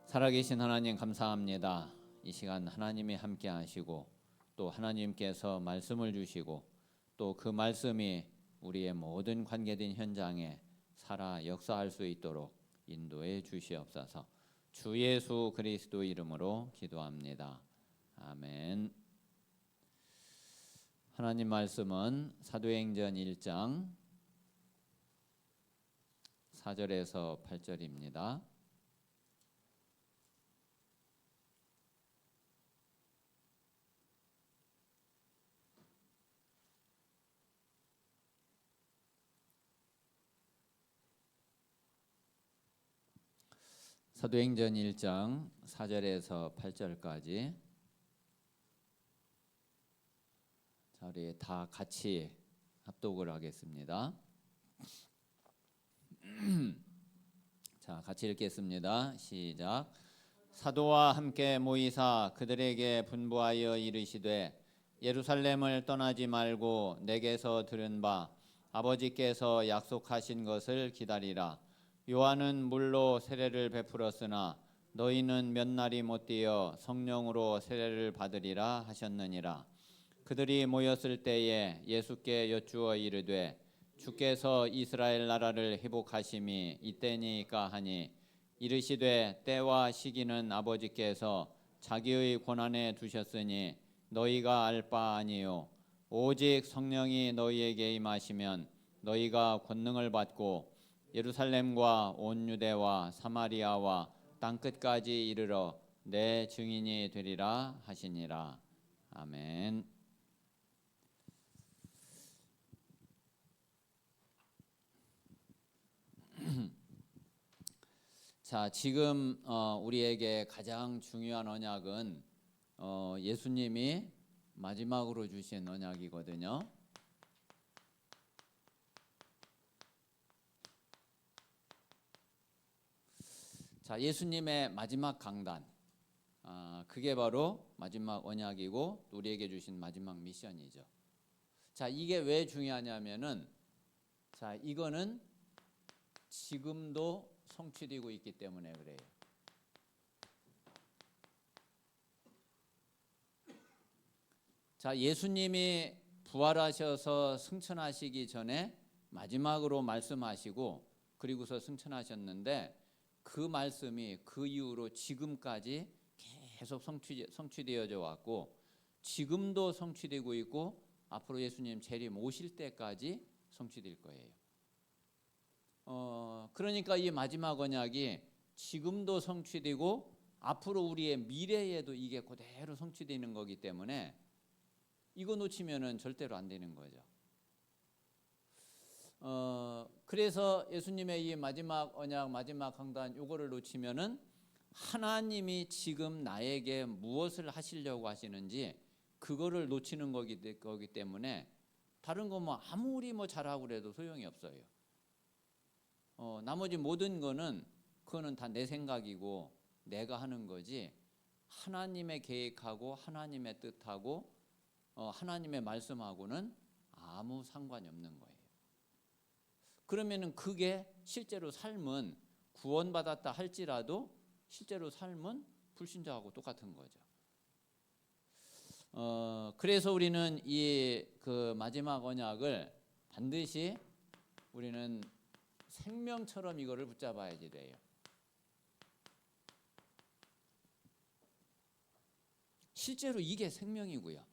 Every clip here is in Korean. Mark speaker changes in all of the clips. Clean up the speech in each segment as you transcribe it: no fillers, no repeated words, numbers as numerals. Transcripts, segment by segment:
Speaker 1: 살아계신 하나님 감사합니다. 이 시간 하나님이 함께 하시고 또 하나님께서 말씀을 주시고 또 그 말씀이 우리의 모든 관계된 현장에 살아 역사할 수 있도록 인도해 주시옵소서. 주 예수 그리스도 이름으로 기도합니다. 아멘. 하나님 말씀은 사도행전 1장 4절에서 8절입니다. 사도행전 1장 4절에서 8절까지 자, 우리 다 같이 합독을 하겠습니다. 자, 같이 읽겠습니다. 시작. 사도와 함께 모이사 그들에게 분부하여 이르시되 예루살렘을 떠나지 말고 내게서 들은 바 아버지께서 약속하신 것을 기다리라. 요한은 물로 세례를 베풀었으나 너희는 몇 날이 못되어 성령으로 세례를 받으리라 하셨느니라. 그들이 모였을 때에 예수께 여쭈어 이르되 주께서 이스라엘 나라를 회복하심이 이때니까 하니 이르시되 때와 시기는 아버지께서 자기의 권한에 두셨으니 너희가 알 바 아니요 오직 성령이 너희에게 임하시면 너희가 권능을 받고 예루살렘과 온 유대와 사마리아와 땅끝까지 이르러 내 증인이 되리라 하시니라. 아멘. 자, 지금 우리에게 가장 중요한 언약은 예수님이 마지막으로 주신 언약이거든요. 자, 예수님의 마지막 강단, 그게 바로 마지막 언약이고 우리에게 주신 마지막 미션이죠. 자, 이게 왜 중요하냐면은 자, 이거는 지금도 성취되고 있기 때문에 그래요. 자, 예수님이 부활하셔서 승천하시기 전에 마지막으로 말씀하시고 그리고서 승천하셨는데 그 말씀이 그 이후로 지금까지 계속 성취되어져 왔고 지금도 성취되고 있고 앞으로 예수님 재림 오실 때까지 성취될 거예요. 그러니까 이 마지막 언약이 지금도 성취되고 앞으로 우리의 미래에도 이게 그대로 성취되는 거기 때문에 이거 놓치면은 절대로 안 되는 거죠. 그래서 예수님의 이 마지막 언약, 마지막 강단 요거를 놓치면은 하나님이 지금 나에게 무엇을 하시려고 하시는지 그거를 놓치는 거기 때문에 다른 거 뭐 아무리 뭐 잘하고 그래도 소용이 없어요. 나머지 모든 거는 그거는 다 내 생각이고 내가 하는 거지 하나님의 계획하고 하나님의 뜻하고 하나님의 말씀하고는 아무 상관이 없는 거예요. 그러면은 그게 실제로 삶은 구원받았다 할지라도 실제로 삶은 불신자하고 똑같은 거죠. 그래서 우리는 이 그 마지막 언약을 반드시 우리는 생명처럼 이거를 붙잡아야지 돼요. 실제로 이게 생명이고요.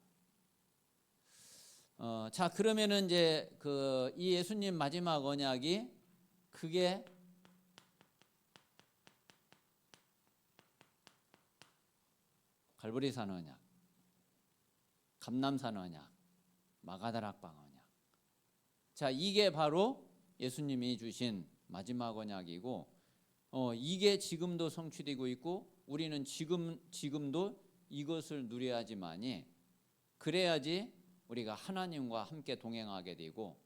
Speaker 1: 자, 그러면은 이제 이 예수님 마지막 언약이 그게 갈보리산 언약, 감람산 언약, 마가다락방 언약. 자, 이게 바로 예수님이 주신 마지막 언약이고 이게 지금도 성취되고 있고 우리는 지금도 이것을 누려야지만이 그래야지 우리가 하나님과 함께 동행하게 되고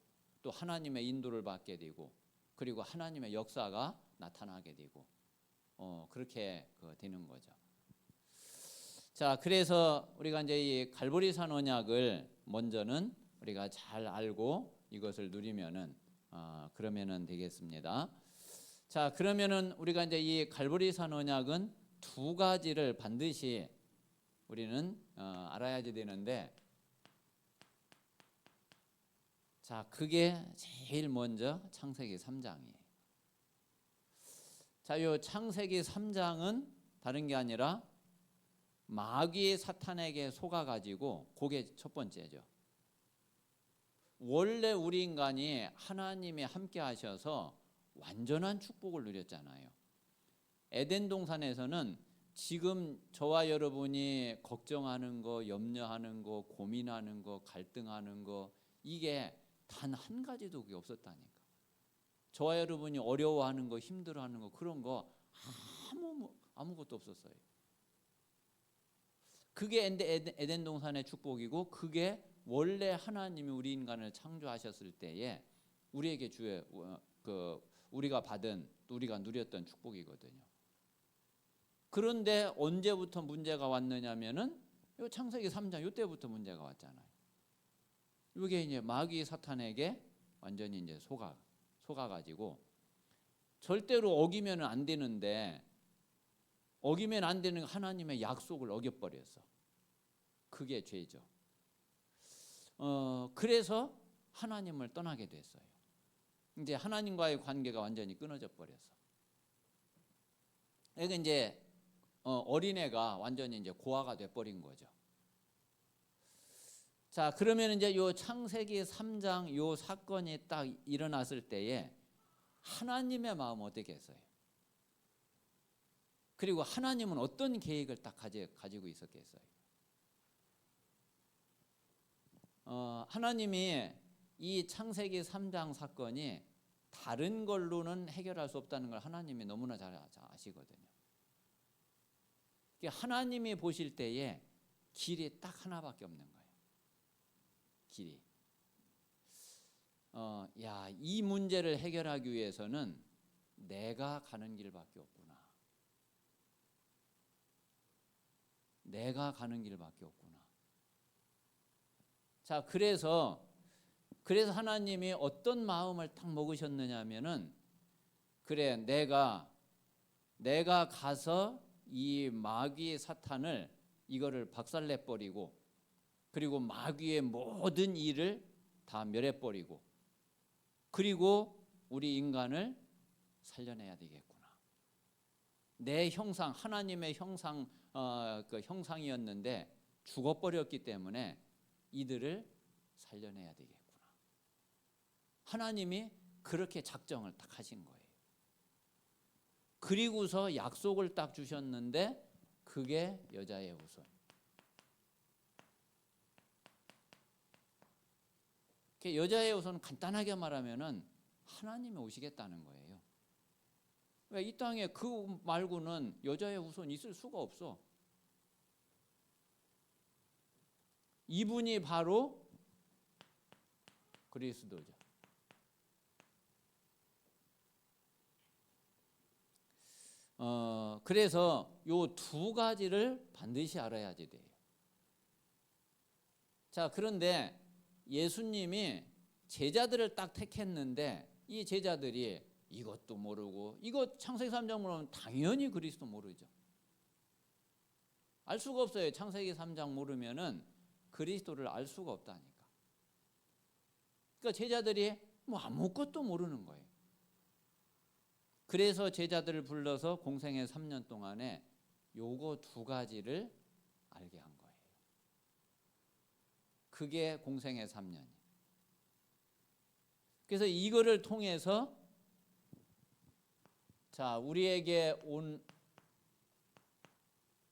Speaker 1: 또 하나님의 인도를 받게 되고 그리고 하나님의 역사가 나타나게 되고 그렇게 되는 거죠. 자, 그래서 우리가 이제 이 갈보리산 언약을 먼저는 우리가 잘 알고 이것을 누리면은 그러면은 되겠습니다. 자, 그러면은 우리가 이제 이 갈보리산 언약은 두 가지를 반드시 우리는 알아야지 되는데, 자, 그게 제일 먼저 창세기 3장이에요. 자, 요 창세기 3장은 다른 게 아니라 마귀 사탄에게 속아가지고, 그게 첫 번째죠. 원래 우리 인간이 하나님이 함께 하셔서 완전한 축복을 누렸잖아요. 에덴 동산에서는 지금 저와 여러분이 걱정하는 거, 염려하는 거, 고민하는 거, 갈등하는 거, 이게 단 한 가지도 그게 없었다니까. 저와 여러분이 어려워하는 거, 힘들어하는 거, 그런 거 아무것도 없었어요. 그게 에덴 동산의 축복이고, 그게 원래 하나님이 우리 인간을 창조하셨을 때에 우리에게 우리가 받은, 우리가 누렸던 축복이거든요. 그런데 언제부터 문제가 왔느냐면은 요 창세기 3장 요때부터 문제가 왔잖아요. 이게 이제 마귀 사탄에게 완전히 이제 속아가지고, 절대로 어기면 안 되는데, 어기면 안 되는 하나님의 약속을 어겨버렸어. 그게 죄죠. 그래서 하나님을 떠나게 됐어요. 이제 하나님과의 관계가 완전히 끊어져 버렸어. 그러니까 이제 어린애가 완전히 이제 고아가 돼 버린 거죠. 자, 그러면 이제 요 창세기 3장 요 사건이 딱 일어났을 때에 하나님의 마음은 어떻게 했어요? 그리고 하나님은 어떤 계획을 딱 가지고 있었겠어요? 하나님이 이 창세기 3장 사건이 다른 걸로는 해결할 수 없다는 걸 하나님이 너무나 잘 아시거든요. 하나님이 보실 때에 길이 딱 하나밖에 없는 거예요. 길이. 이 문제를 해결하기 위해서는 내가 가는 길밖에 없구나. 내가 가는 길밖에 없구나. 자, 그래서 하나님이 어떤 마음을 딱 먹으셨느냐면은, 그래, 내가 가서 이 마귀 사탄을 이거를 박살내 버리고, 그리고 마귀의 모든 일을 다 멸해 버리고, 그리고 우리 인간을 살려내야 되겠구나. 내 형상, 하나님의 형상, 그 형상이었는데 죽어 버렸기 때문에 이들을 살려내야 되겠구나. 하나님이 그렇게 작정을 딱 하신 거예요. 그리고서 약속을 딱 주셨는데, 그게 여자의 후손. 여자의 후손은 간단하게 말하면은 하나님이 오시겠다는 거예요. 왜? 이 땅에 그 말고는 여자의 후손이 있을 수가 없어. 이분이 바로 그리스도죠. 그래서 요 두 가지를 반드시 알아야지 돼요. 자, 그런데 예수님이 제자들을 딱 택했는데, 이 제자들이 이것도 모르고, 이거 창세기 3장 모르면 당연히 그리스도 모르죠. 알 수가 없어요. 창세기 3장 모르면은 그리스도를 알 수가 없다니까. 그러니까 제자들이 뭐 아무것도 모르는 거예요. 그래서 제자들을 불러서 공생의 3년 동안에 요거 두 가지를 알게 한 거예요. 그게 공생의 3년이에요. 그래서 이거를 통해서, 자,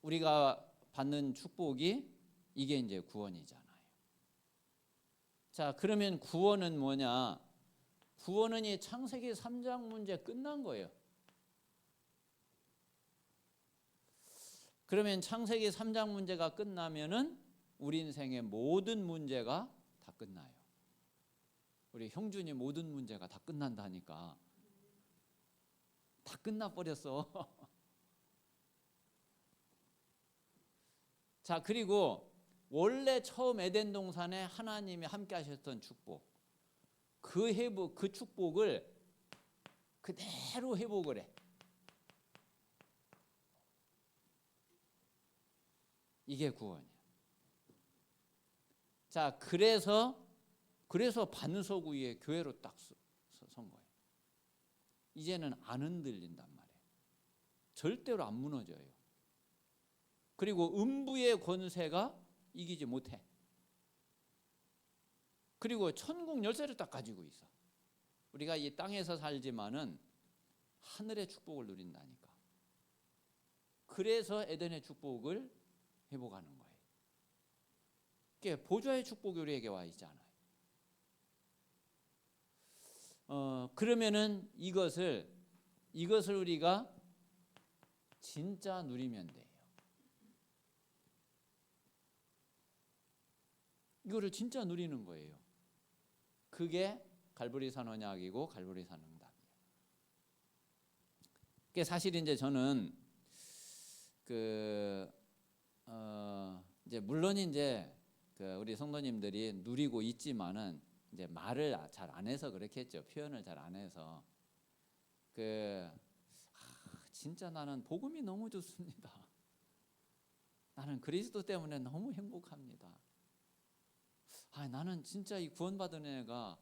Speaker 1: 우리가 받는 축복이 이게 이제 구원이잖아요. 자, 그러면 구원은 뭐냐? 구원은 이 창세기 3장 문제 끝난 거예요. 그러면 창세기 3장 문제가 끝나면은 우리 인생의 모든 문제가 다 끝나요. 우리 형준이 모든 문제가 다 끝난다니까. 다 끝나버렸어. 자, 그리고 원래 처음 에덴 동산에 하나님이 함께 하셨던 축복, 그 축복을 그대로 회복을 해. 이게 구원이야. 자, 그래서 반석 위에 교회로 딱 선 거예요. 이제는 안 흔들린단 말이에요. 절대로 안 무너져요. 그리고 음부의 권세가 이기지 못해. 그리고 천국 열쇠를 딱 가지고 있어. 우리가 이 땅에서 살지만은 하늘의 축복을 누린다니까. 그래서 에덴의 축복을 회복하는 거예요. 그게 보좌의 축복이 우리에게 와 있잖아요. 그러면은 이것을 우리가 진짜 누리면 돼요. 이거를 진짜 누리는 거예요. 그게 갈보리산 언약이고 갈보리산 응답이에요. 그게 사실 이제 저는 이제 물론 이제 우리 성도님들이 누리고 있지만은 이제 말을 잘 안 해서 그렇겠죠. 표현을 잘 안 해서 진짜 나는 복음이 너무 좋습니다. 나는 그리스도 때문에 너무 행복합니다. 나는 진짜 이 구원받은 애가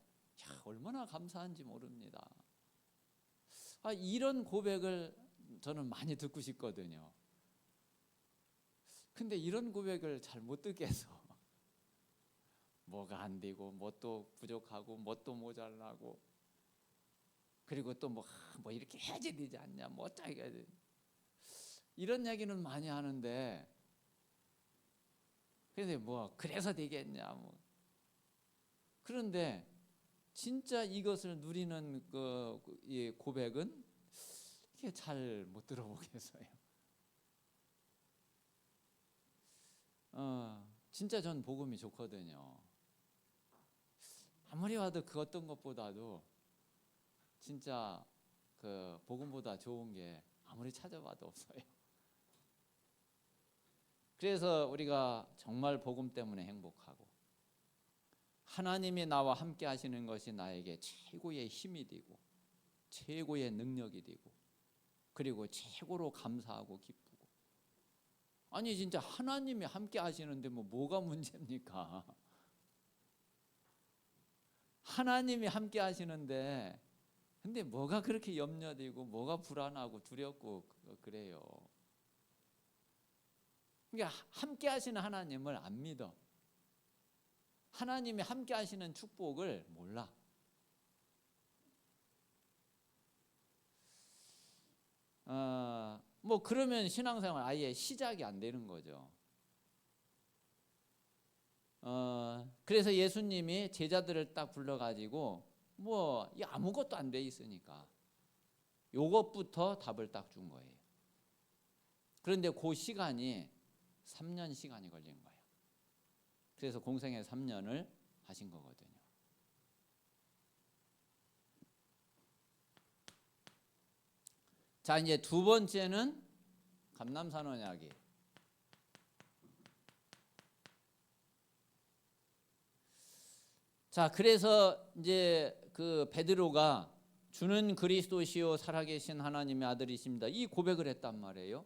Speaker 1: 얼마나 감사한지 모릅니다. 이런 고백을 저는 많이 듣고 싶거든요. 근데 이런 고백을 잘 못 듣게 해서 뭐가 안 되고 뭣도 부족하고 뭣도 모자라고 그리고 또 뭐 이렇게 해야지 되지 않냐 뭐 어쩌게 이런 얘기는 많이 하는데 근데 뭐 그래서 되겠냐 뭐 그런데 진짜 이것을 누리는 이 고백은 이게 잘 못 들어보겠어요. 진짜 전 복음이 좋거든요. 아무리 봐도 그 어떤 것보다도 진짜 복음보다 좋은 게 아무리 찾아봐도 없어요. 그래서 우리가 정말 복음 때문에 행복하고 하나님이 나와 함께 하시는 것이 나에게 최고의 힘이 되고 최고의 능력이 되고 그리고 최고로 감사하고 기쁘고 아니 진짜 하나님이 함께 하시는데 뭐가 문제입니까? 하나님이 함께 하시는데 근데 뭐가 그렇게 염려되고 뭐가 불안하고 두렵고 그래요. 그러니까 함께 하시는 하나님을 안 믿어. 하나님이 함께 하시는 축복을 몰라. 뭐 그러면 신앙생활 아예 시작이 안 되는 거죠. 그래서 예수님이 제자들을 딱 불러가지고 뭐 아무것도 안 돼 있으니까 요것부터 답을 딱 준 거예요. 그런데 그 시간이 3년 시간이 걸린 거예요. 그래서 공생애 3년을 하신 거거든요. 자, 이제 두 번째는 감람산 언약이. 자, 그래서 이제 베드로가 주는 그리스도시요 살아계신 하나님의 아들이십니다. 이 고백을 했단 말이에요.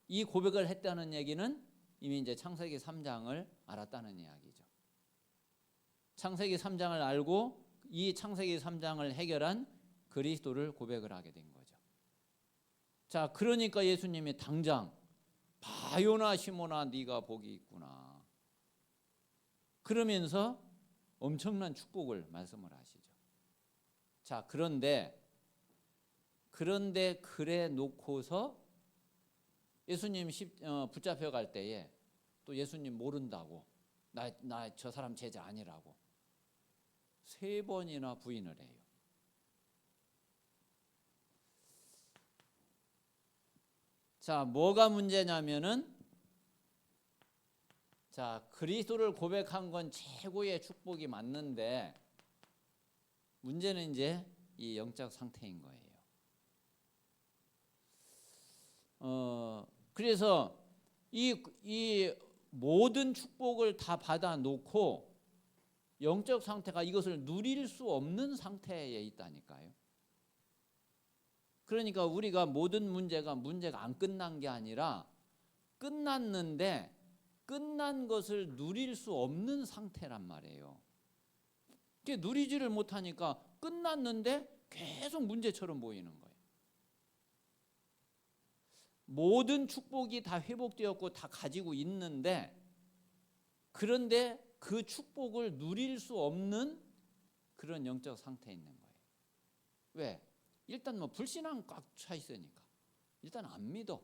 Speaker 1: 이 고백을 했다는 얘기는 이미 이제 창세기 3장을 알았다는 이야기죠. 창세기 3장을 알고 이 창세기 3장을 해결한 그리스도를 고백을 하게 된 거죠. 자, 그러니까 예수님이 당장 바요나 시몬아 네가 복이 있구나. 그러면서 엄청난 축복을 말씀을 하시죠. 자, 그런데 그래 놓고서 예수님 붙잡혀 갈 때에 또 예수님 모른다고 나 저 사람 제자 아니라고 3번이나 부인을 해요. 자, 뭐가 문제냐면은 자, 그리스도를 고백한 건 최고의 축복이 맞는데 문제는 이제 이 영적 상태인 거예요. 그래서 이 모든 축복을 다 받아 놓고 영적 상태가 이것을 누릴 수 없는 상태에 있다니까요. 그러니까 우리가 모든 문제가 안 끝난 게 아니라 끝났는데 끝난 것을 누릴 수 없는 상태란 말이에요. 누리지를 못하니까 끝났는데 계속 문제처럼 보이는 거예요. 모든 축복이 다 회복되었고 다 가지고 있는데, 그런데 그 축복을 누릴 수 없는 그런 영적 상태에 있는 거예요. 왜? 일단 뭐 불신앙 꽉 차 있으니까 일단 안 믿어.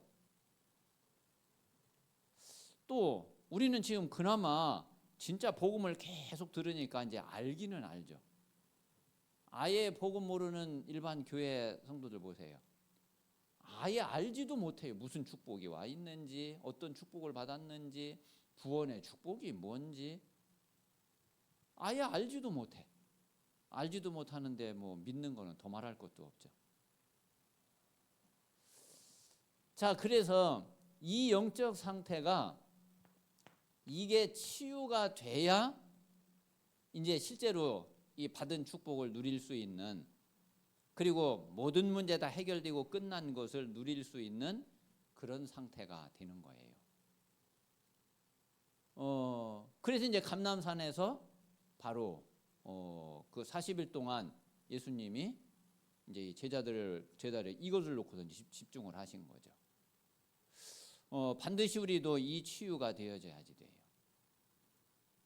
Speaker 1: 또 우리는 지금 그나마 진짜 복음을 계속 들으니까 이제 알기는 알죠. 아예 복음 모르는 일반 교회 성도들 보세요. 아예 알지도 못해요. 무슨 축복이 와 있는지, 어떤 축복을 받았는지, 구원의 축복이 뭔지 아예 알지도 못해. 알지도 못하는데 뭐 믿는 거는 더 말할 것도 없죠. 자, 그래서 이 영적 상태가 이게 치유가 돼야 이제 실제로 이 받은 축복을 누릴 수 있는, 그리고 모든 문제 다 해결되고 끝난 것을 누릴 수 있는 그런 상태가 되는 거예요. 그래서 이제 감람산에서 바로 그 40일 동안 예수님이 이제 제자들 이것을 놓고서 집중을 하신 거죠. 반드시 우리도 이 치유가 되어져야지 돼요.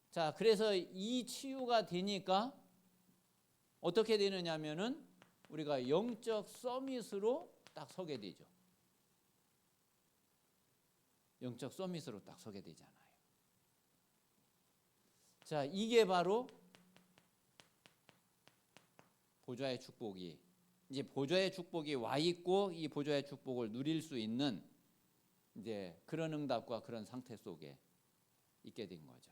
Speaker 1: 자, 그래서 이 치유가 되니까 어떻게 되느냐면은 우리가 영적 서밋으로 딱 서게 되죠. 영적 서밋으로 딱 서게 되잖아요. 자, 이게 바로 보좌의 축복이, 이제 보좌의 축복이 와 있고 이 보좌의 축복을 누릴 수 있는 이제 그런 응답과 그런 상태 속에 있게 된 거죠.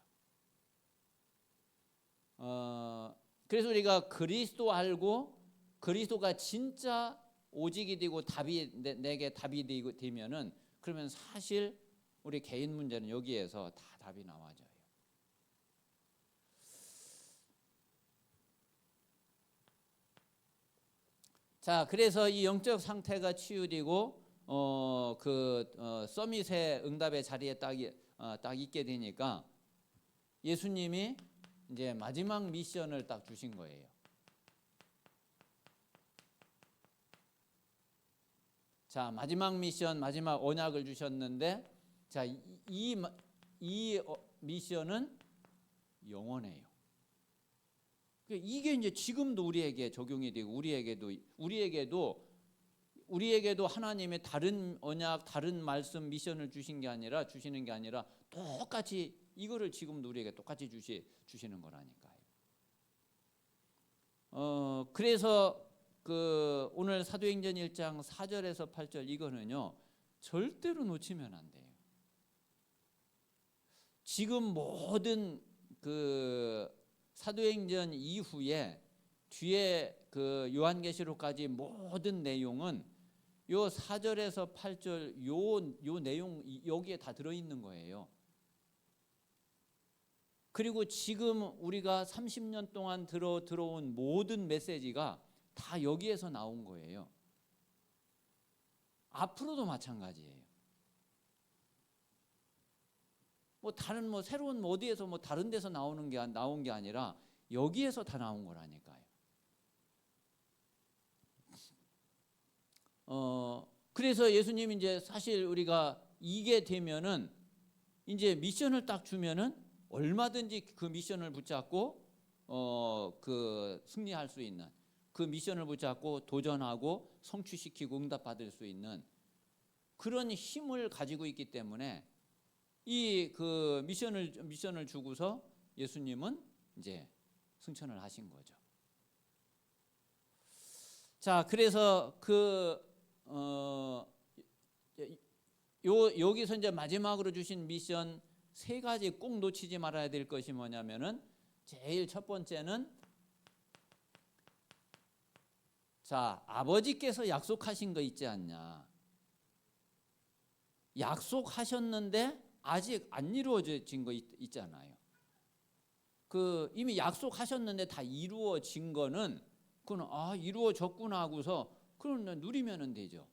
Speaker 1: 그래서 우리가 그리스도 알고 그리스도가 진짜 오직이 되고 답이 내게 답이 되면은, 그러면 사실 우리 개인 문제는 여기에서 다 답이 나와져요. 자, 그래서 이 영적 상태가 치유되고 서밋의 응답의 자리에 딱 있게 되니까 예수님이 이제 마지막 미션을 딱 주신 거예요. 자, 마지막 미션, 마지막 언약을 주셨는데, 자, 이 미션은 영원해요. 이게 이제 지금도 우리에게 적용이 되고 우리에게도 하나님의 다른 언약, 다른 말씀, 미션을 주시는 게 아니라 똑같이 이거를 지금도 우리에게 똑같이 주시는 거라니까요. 그래서 오늘 사도행전 1장 4절에서 8절 이거는요 절대로 놓치면 안 돼요. 지금 모든 사도행전 이후에 뒤에 요한계시록까지 모든 내용은 요 4절에서 8절 요 내용 여기에 다 들어 있는 거예요. 그리고 지금 우리가 30년 동안 들어온 모든 메시지가 다 여기에서 나온 거예요. 앞으로도 마찬가지예요. 다른 새로운 어디에서 다른 데서 나온 게 아니라 여기에서 다 나온 거라니까요. 그래서 예수님이 이제 사실 우리가 이게 되면은 이제 미션을 딱 주면은 얼마든지 그 미션을 붙잡고 승리할 수 있는, 그 미션을 붙잡고 도전하고 성취시키고 응답받을 수 있는 그런 힘을 가지고 있기 때문에 이 미션을 주고서 예수님은 이제 승천을 하신 거죠. 자, 그래서 여기서 이제 마지막으로 주신 미션 세 가지 꼭 놓치지 말아야 될 것이 뭐냐면은, 제일 첫 번째는, 자, 아버지께서 약속하신 거 있지 않냐. 약속하셨는데 아직 안 이루어진 거 있잖아요. 이미 약속하셨는데 다 이루어진 거는 그건 이루어졌구나 하고서 그럼 누리면 되죠.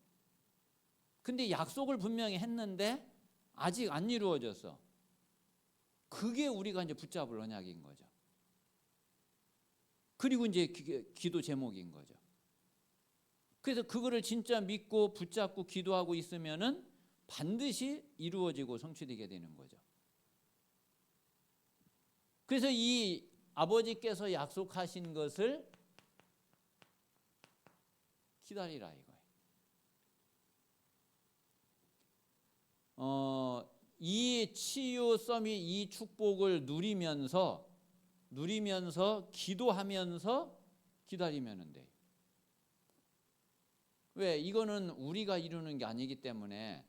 Speaker 1: 근데 약속을 분명히 했는데 아직 안 이루어졌어. 그게 우리가 이제 붙잡을 언약인 거죠. 그리고 이제 기도 제목인 거죠. 그래서 그거를 진짜 믿고 붙잡고 기도하고 있으면은 반드시 이루어지고 성취되게 되는 거죠. 그래서 이 아버지께서 약속하신 것을 기다리라 이거예요. 이 치유 서밋 이 축복을 누리면서 기도하면서 기다리면 돼요. 왜? 이거는 우리가 이루는 게 아니기 때문에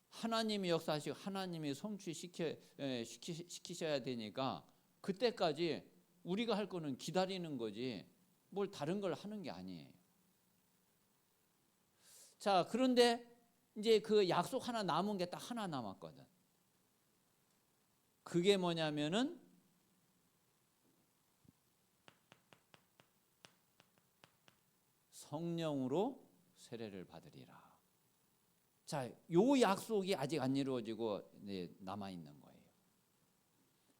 Speaker 1: 하나님이 역사하시고 하나님이 성취시키셔야 되니까 그때까지 우리가 할 거는 기다리는 거지 뭘 다른 걸 하는 게 아니에요. 자, 그런데 이제 그 약속 하나 남은 게 딱 하나 남았거든. 그게 뭐냐면은 성령으로 세례를 받으리라. 자, 요 약속이 아직 안 이루어지고 남아 있는 거예요.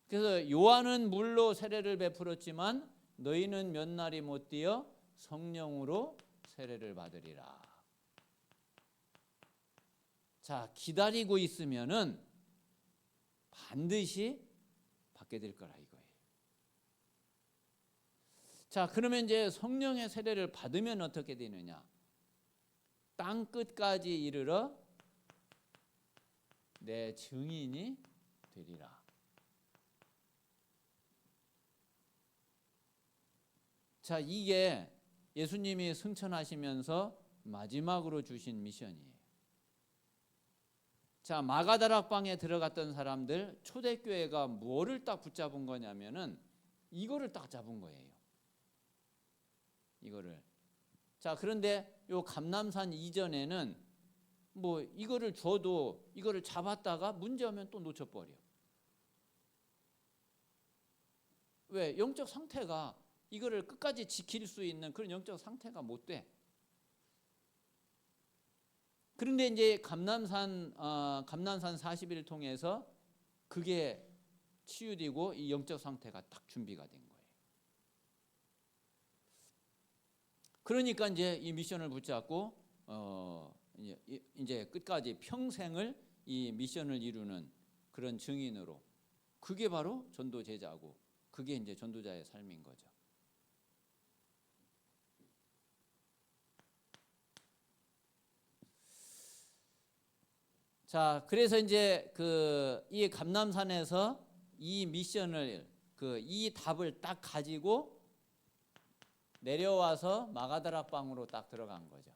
Speaker 1: 그래서 요한은 물로 세례를 베풀었지만 너희는 몇 날이 못 되어 성령으로 세례를 받으리라. 자, 기다리고 있으면은 반드시 받게 될 거라 이거예요. 자, 그러면 이제 성령의 세례를 받으면 어떻게 되느냐? 땅 끝까지 이르러 내 증인이 되리라. 자, 이게 예수님이 승천하시면서 마지막으로 주신 미션이에요. 자, 마가다락방에 들어갔던 사람들, 초대교회가 뭐를 딱 붙잡은 거냐면은 이거를 딱 잡은 거예요. 이거를. 자, 그런데 요 감람산 이전에는 뭐 이거를 줘도 이거를 잡았다가 문제오면 또 놓쳐버려. 왜? 영적 상태가 이거를 끝까지 지킬 수 있는 그런 영적 상태가 못 돼. 그런데 이제 감람산 40일을 통해서 그게 치유되고 이 영적 상태가 딱 준비가 된 거예요. 그러니까 이제 이 미션을 붙잡고 이제 끝까지 평생을 이 미션을 이루는 그런 증인으로, 그게 바로 전도 제자고 그게 이제 전도자의 삶인 거죠. 자, 그래서 이제 이 감람산에서 이 미션을 이 답을 딱 가지고 내려와서 마가다락방으로 딱 들어간 거죠.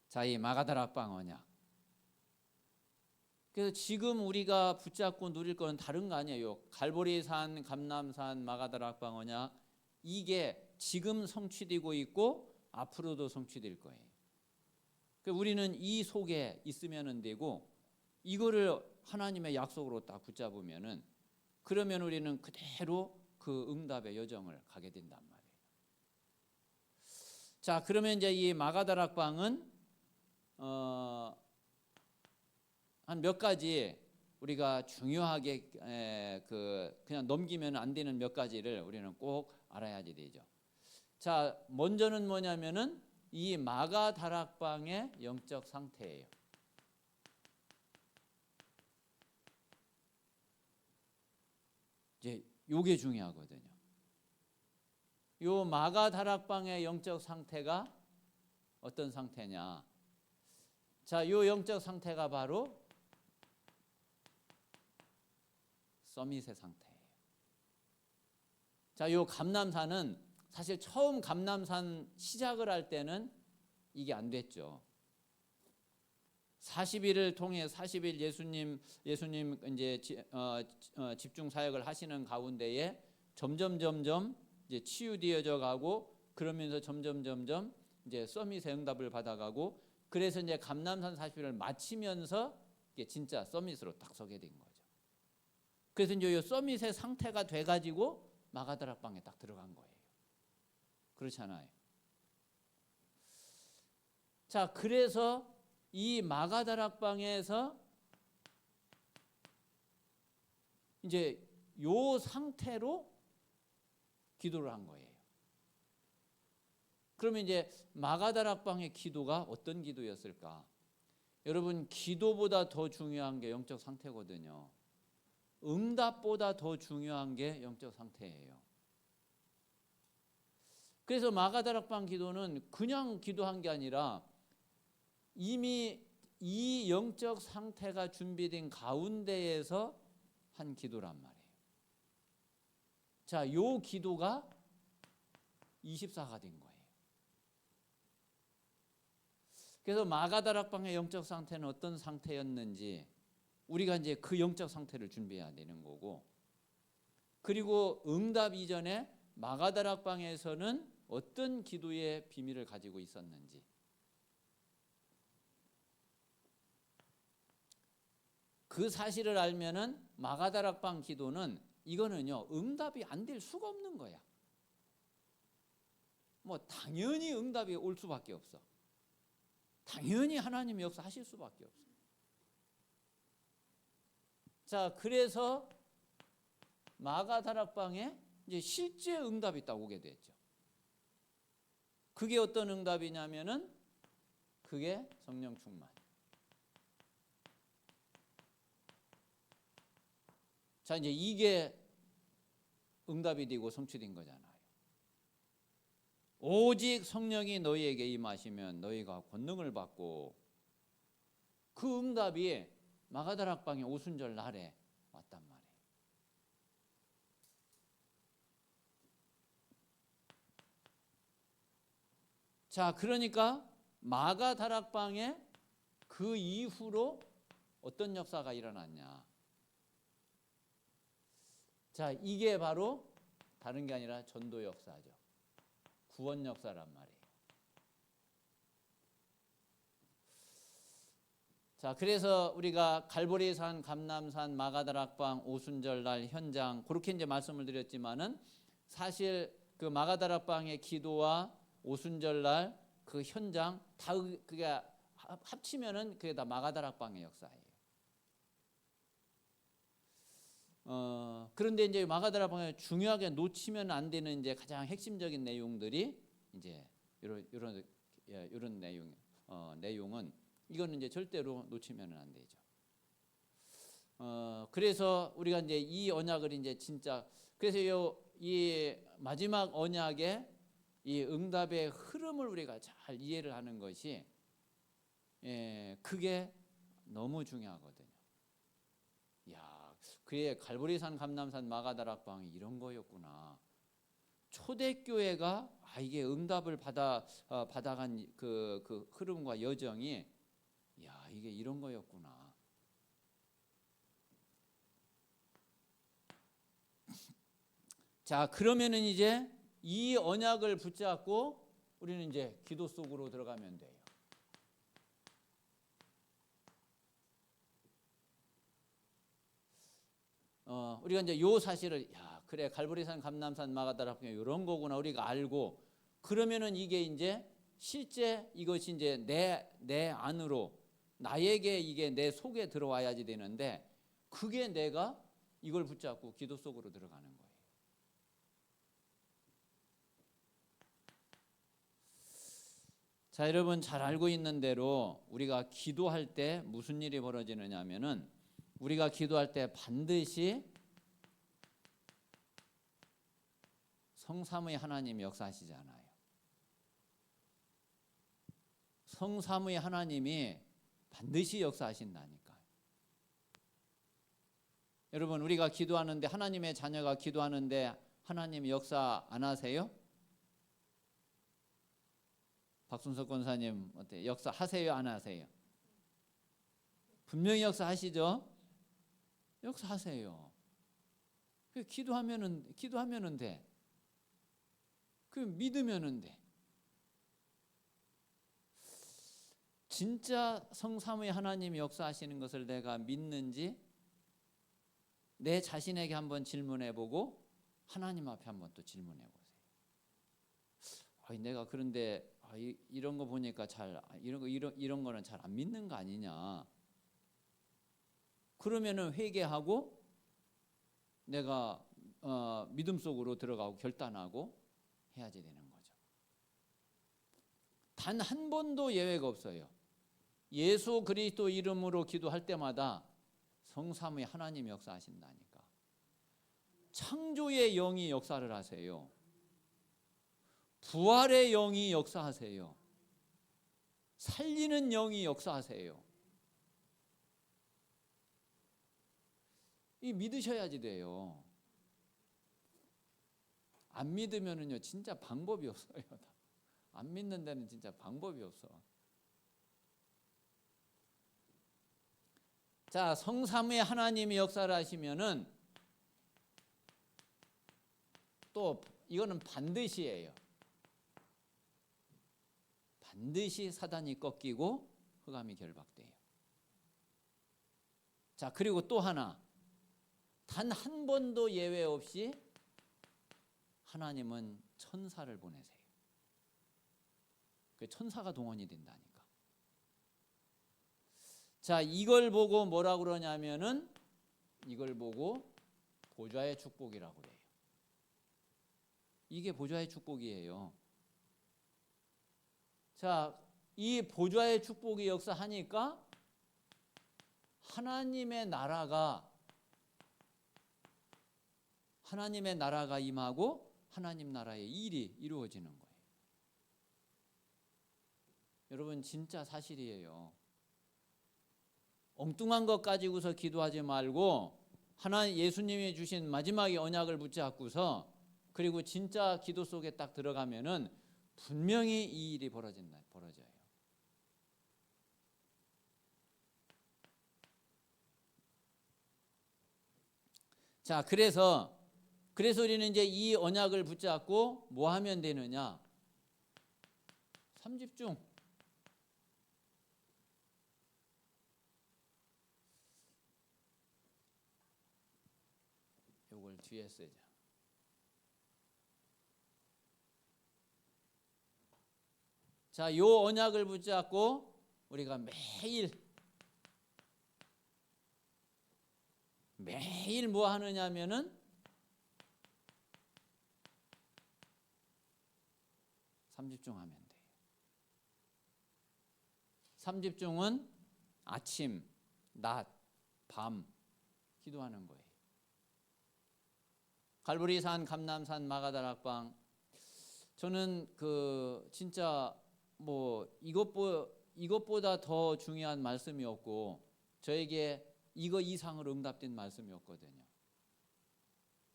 Speaker 1: 자, 이 마가다락방 언약. 그래서 지금 우리가 붙잡고 누릴 거는 다른 거 아니에요. 갈보리산, 감람산, 마가다락방 언약, 이게 지금 성취되고 있고 앞으로도 성취될 거예요. 우리는 이 속에 있으면 되고 이거를 하나님의 약속으로 딱 붙잡으면은 그러면 우리는 그대로 그 응답의 여정을 가게 된단 말이에요. 자, 그러면 이제 이 마가다락방은 한 몇 가지 우리가 중요하게 그냥 넘기면 안 되는 몇 가지를 우리는 꼭 알아야지 되죠. 자, 먼저는 뭐냐면은 이 마가다락방의 영적 상태예요. 이제 요게 중요하거든요. 요 마가다락방의 영적 상태가 어떤 상태냐? 자, 요 영적 상태가 바로 서밋의 상태예요. 자, 요 감람산은 사실 처음 감람산 시작을 할 때는 이게 안 됐죠. 40일을 통해 40일 예수님 이제 집중 사역을 하시는 가운데에 점점 이제 치유되어져 가고, 그러면서 점점 이제 서밋의 응답을 받아가고, 그래서 이제 감람산 40일을 마치면서 이게 진짜 서밋으로 딱 서게 된 거죠. 그래서 이제 이 서밋의 상태가 돼가지고 마가다락방에 딱 들어간 거예요. 그렇잖아요. 자, 그래서 이 마가다락방에서 이제 요 상태로 기도를 한 거예요. 그러면 이제 마가다락방의 기도가 어떤 기도였을까? 여러분, 기도보다 더 중요한 게 영적 상태거든요. 응답보다 더 중요한 게 영적 상태예요. 그래서 마가다락방 기도는 그냥 기도한 게 아니라 이미 이 영적 상태가 준비된 가운데에서 한 기도란 말이에요. 자, 요 기도가 24가 된 거예요. 그래서 마가다락방의 영적 상태는 어떤 상태였는지 우리가 이제 그 영적 상태를 준비해야 되는 거고, 그리고 응답 이전에 마가다락방에서는 어떤 기도의 비밀을 가지고 있었는지, 그 사실을 알면은 마가다락방 기도는 이거는요 응답이 안 될 수가 없는 거야. 뭐 당연히 응답이 올 수밖에 없어. 당연히 하나님이 역사하실 수밖에 없어. 자, 그래서 마가다락방에 이제 실제 응답이 딱 오게 됐죠. 그게 어떤 응답이냐면은 그게 성령 충만. 자, 이제 이게 응답이 되고 성취된 거잖아요. 오직 성령이 너희에게 임하시면 너희가 권능을 받고, 그 응답이 마가다락방의 오순절 날에 왔단 말이에요. 자, 그러니까 마가다락방에 그 이후로 어떤 역사가 일어났냐? 자, 이게 바로 다른 게 아니라 전도 역사죠. 구원 역사란 말이에요. 자, 그래서 우리가 갈보리산, 감람산, 마가다락방, 오순절 날 현장, 그렇게 이제 말씀을 드렸지만은 사실 그 마가다락방의 기도와 오순절 날 그 현장 다 그게 합치면은 그게 다 마가다락방의 역사예요. 그런데 이제 마가다락방에 중요하게 놓치면 안 되는 이제 가장 핵심적인 내용들이 이제 이런 내용은 이거는 이제 절대로 놓치면 안 되죠. 그래서 우리가 이제 이 언약을 이제 진짜, 그래서 이 마지막 언약의 이 응답의 흐름을 우리가 잘 이해를 하는 것이, 그게 너무 중요하거든요. 야, 그래, 갈보리산, 감람산, 마가다락방이 이런 거였구나. 초대교회가 이게 응답을 받아간 그 흐름과 여정이, 야, 이게 이런 거였구나. 자, 그러면은 이제 이 언약을 붙잡고 우리는 이제 기도 속으로 들어가면 돼요. 우리가 이제 요 사실을, 야, 그래, 갈보리산, 감람산, 마가다락방 이런 거구나 우리가 알고, 그러면은 이게 이제 실제 이것이 이제 내 안으로, 나에게 이게 내 속에 들어와야지 되는데, 그게 내가 이걸 붙잡고 기도 속으로 들어가는 거예요. 자, 여러분 잘 알고 있는 대로 우리가 기도할 때 무슨 일이 벌어지느냐 하면은, 우리가 기도할 때 반드시 성삼위 하나님이 역사하시잖아요. 성삼위 하나님이 반드시 역사하신다니까요. 여러분, 우리가 기도하는데, 하나님의 자녀가 기도하는데 하나님이 역사 안 하세요? 박순석 권사님 어때요? 역사 하세요, 안 하세요? 분명히 역사하시죠? 역사하세요. 기도하면은 돼. 그 믿으면은 돼. 진짜 성삼위 하나님이 역사하시는 것을 내가 믿는지 내 자신에게 한번 질문해보고 하나님 앞에 한번 또 질문해보세요. 내가 그런데 이런 거 보니까 이런 거는 잘 안 믿는 거 아니냐? 그러면은 회개하고 내가 믿음 속으로 들어가고 결단하고 해야지 되는 거죠. 단 한 번도 예외가 없어요. 예수 그리스도 이름으로 기도할 때마다 성삼위 하나님이 역사하신다니까. 창조의 영이 역사를 하세요. 부활의 영이 역사하세요. 살리는 영이 역사하세요. 이 믿으셔야지 돼요. 안 믿으면은요 진짜 방법이 없어요. 안 믿는 데는 진짜 방법이 없어. 자, 성삼위 하나님이 역사를 하시면은 또 이거는 반드시예요. 반드시 사단이 꺾이고 흑암이 결박돼요. 자, 그리고 또 하나, 단 한 번도 예외 없이 하나님은 천사를 보내세요. 그 천사가 동원이 된다니까. 자, 이걸 보고 뭐라고 그러냐면은 이걸 보고 보좌의 축복이라고 그래요. 이게 보좌의 축복이에요. 자, 이 보좌의 축복이 역사하니까 하나님의 나라가 임하고 하나님 나라의 일이 이루어지는 거예요. 여러분 진짜 사실이에요. 엉뚱한 것 가지고서 기도하지 말고 예수님이 주신 마지막의 언약을 붙잡고서 그리고 진짜 기도 속에 딱 들어가면은 분명히 이 일이 벌어져요. 자, 그래서 우리는 이제 이 언약을 붙잡고 뭐 하면 되느냐? 3집중. 요걸 뒤에 쓰자. 자, 요 언약을 붙잡고 우리가 매일 뭐 하느냐면은 3집중 하면 돼요. 3집중은 아침, 낮, 밤 기도하는 거예요. 갈보리산, 감남산, 마가다락방, 저는 진짜 뭐 이것보다 더 중요한 말씀이 없고 저에게 이거 이상으로 응답된 말씀이 없거든요.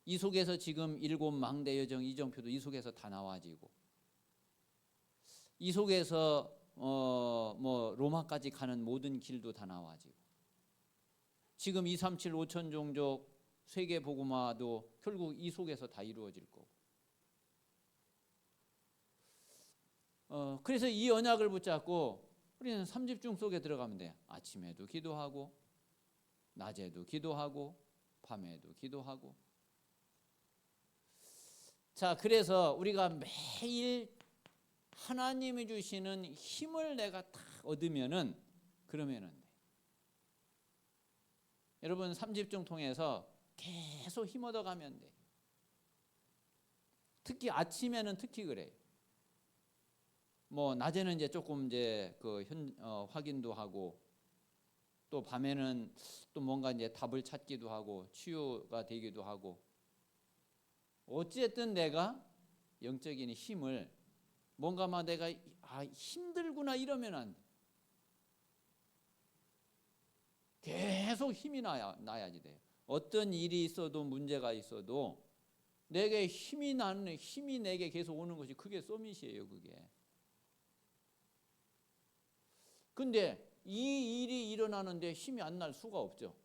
Speaker 1: 이 속에서 지금 7 망대 여정 이정표도 이 속에서 다 나와지고, 이 속에서 뭐 로마까지 가는 모든 길도 다 나와지고, 지금 237 5천 종족 세계 복음화도 결국 이 속에서 다 이루어질 거고. 그래서 이 언약을 붙잡고 우리는 3집중 속에 들어가면 돼. 아침에도 기도하고, 낮에도 기도하고, 밤에도 기도하고. 자, 그래서 우리가 매일 하나님이 주시는 힘을 내가 다 얻으면은 그러면은 돼. 여러분 3집중 통해서 계속 힘 얻어가면 돼. 특히 아침에는 특히 그래요. 뭐 낮에는 이제 조금 이제 확인도 하고, 또 밤에는 또 뭔가 이제 답을 찾기도 하고 치유가 되기도 하고, 어쨌든 내가 영적인 힘을 뭔가 막 내가 힘들구나 이러면 안 돼. 계속 힘이 나야지 돼요. 어떤 일이 있어도 문제가 있어도 내게 힘이 내게 계속 오는 것이 그게 서밋이에요. 그게. 근데 이 일이 일어나는데 힘이 안 날 수가 없죠.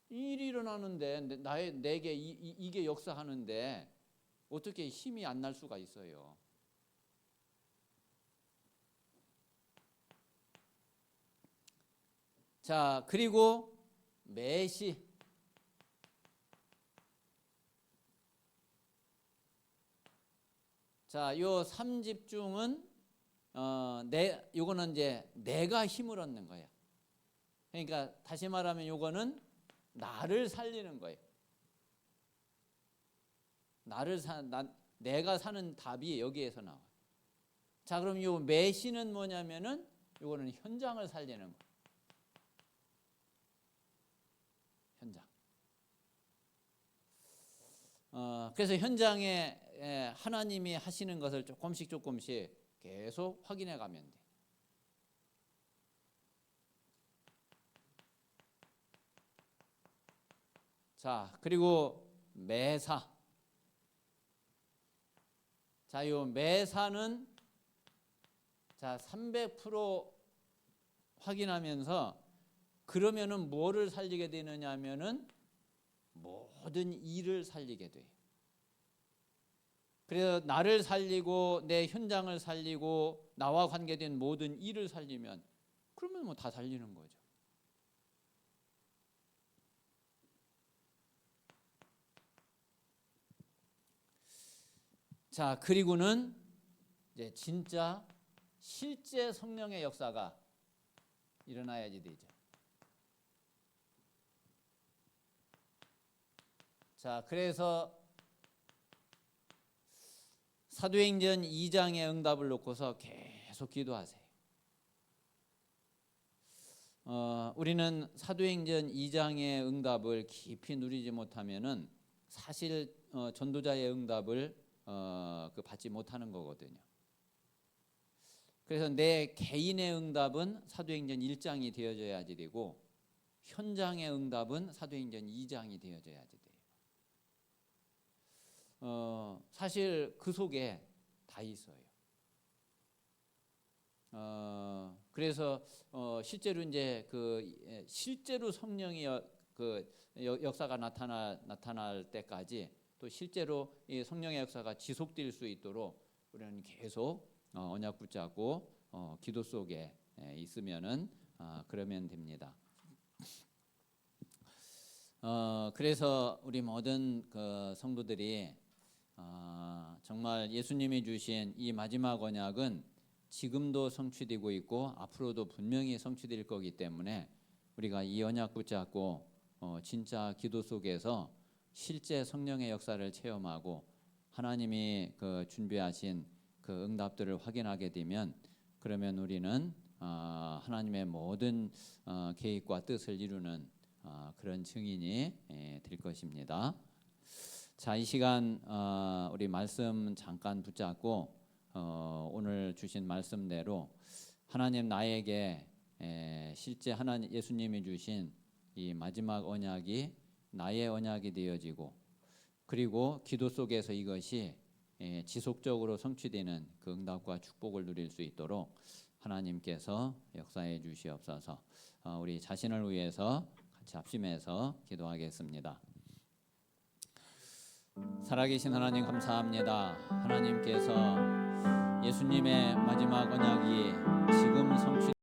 Speaker 1: 이 일이 일어나는데 내게 이게 역사하는데 어떻게 힘이 안 날 수가 있어요. 자, 그리고 매시 자, 요 3집중은 요거는 이제 내가 힘을 얻는 거야. 그러니까 다시 말하면 요거는 나를 살리는 거예요. 내가 사는 답이 여기에서 나와요. 자, 그럼 요 메시는 뭐냐면은 요거는 현장을 살리는 거예요. 현장. 그래서 현장에 하나님이 하시는 것을 조금씩 계속 확인해 가면 돼. 자, 그리고 매사. 자, 요 매사는 자, 300% 확인하면서 그러면은 뭐를 살리게 되느냐 하면은 모든 일을 살리게 돼요. 그래서 나를 살리고 내 현장을 살리고 나와 관계된 모든 일을 살리면 그러면 뭐 다 살리는 거죠. 자, 그리고는 이제 진짜 실제 성령의 역사가 일어나야지 되죠. 자, 그래서 사도행전 2장의 응답을 놓고서 계속 기도하세요. 우리는 사도행전 2장의 응답을 깊이 누리지 못하면은 사실 전도자의 응답을 받지 못하는 거거든요. 그래서 내 개인의 응답은 사도행전 1장이 되어져야지 되고 현장의 응답은 사도행전 2장이 되어져야지 돼요. 사실 그 속에 다 있어요. 그래서 실제로 이제 실제로 성령의 역사가 나타날 때까지 또 실제로 이 성령의 역사가 지속될 수 있도록 우리는 계속 언약 붙잡고 기도 속에 있으면은 그러면 됩니다. 그래서 우리 모든 성도들이 정말 예수님이 주신 이 마지막 언약은 지금도 성취되고 있고 앞으로도 분명히 성취될 거기 때문에 우리가 이 언약 붙잡고 진짜 기도 속에서 실제 성령의 역사를 체험하고 하나님이 준비하신 그 응답들을 확인하게 되면 그러면 우리는 하나님의 모든 계획과 뜻을 이루는 그런 증인이 될 것입니다. 자, 이 시간 우리 말씀 잠깐 붙잡고 오늘 주신 말씀대로 하나님 나에게 실제 하나님 예수님이 주신 이 마지막 언약이 나의 언약이 되어지고 그리고 기도 속에서 이것이 지속적으로 성취되는 그 응답과 축복을 누릴 수 있도록 하나님께서 역사해 주시옵소서. 우리 자신을 위해서 같이 합심해서 기도하겠습니다. 살아계신 하나님 감사합니다. 하나님께서 예수님의 마지막 언약이 지금 성취